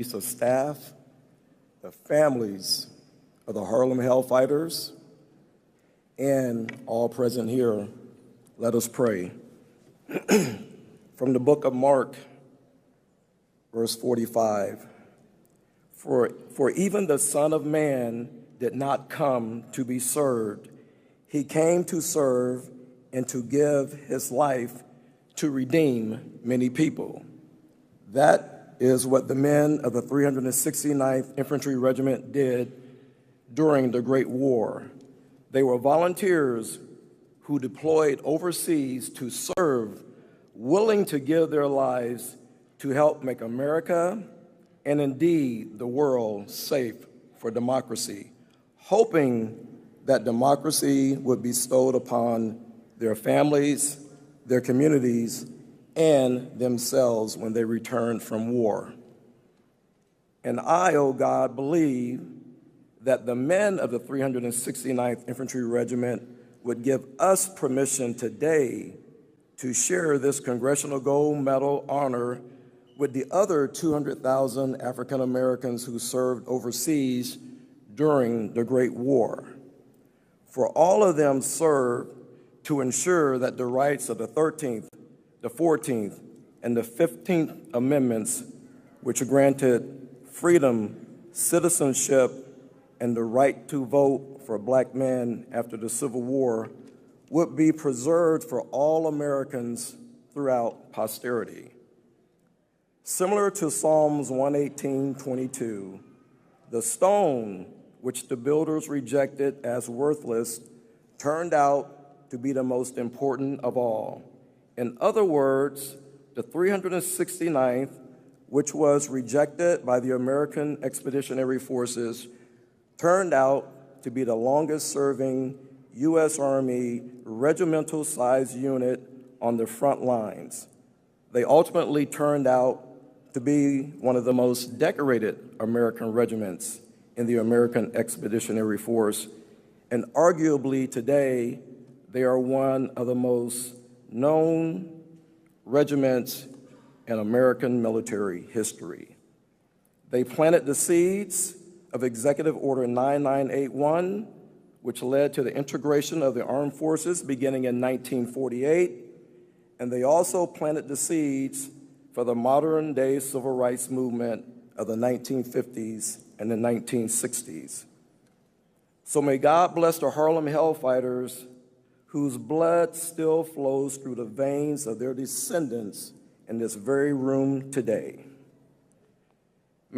of staff, the families of the Harlem Hellfighters, and all present here, let us pray. From the book of Mark, verse 45, For even the Son of Man did not come to be served. He came to serve and to give his life to redeem many people. That is what the men of the 369th Infantry Regiment did during the Great War. They were volunteers who deployed overseas to serve, willing to give their lives to help make America and indeed the world safe for democracy, hoping that democracy would be bestowed upon their families, their communities, and themselves when they returned from war. And I, O God, believe that the men of the 369th Infantry Regiment would give us permission today to share this Congressional Gold Medal honor with the other 200,000 African Americans who served overseas during the Great War. For all of them served to ensure that the rights of the 13th, the 14th, and the 15th Amendments, which granted freedom, citizenship, and the right to vote for Black men after the Civil War, would be preserved for all Americans throughout posterity. Similar to Psalms 118:22, the stone which the builders rejected as worthless turned out to be the most important of all. In other words, the 369th, which was rejected by the American Expeditionary Forces, turned out to be the longest-serving U.S. Army regimental-sized unit on the front lines. They ultimately turned out to be one of the most decorated American regiments in the American Expeditionary Force, and arguably today, they are one of the most known regiments in American military history. They planted the seeds of Executive Order 9981, which led to the integration of the armed forces beginning in 1948, and they also planted the seeds for the modern-day civil rights movement of the 1950s and the 1960s. So may God bless the Harlem Hellfighters, whose blood still flows through the veins of their descendants in this very room today.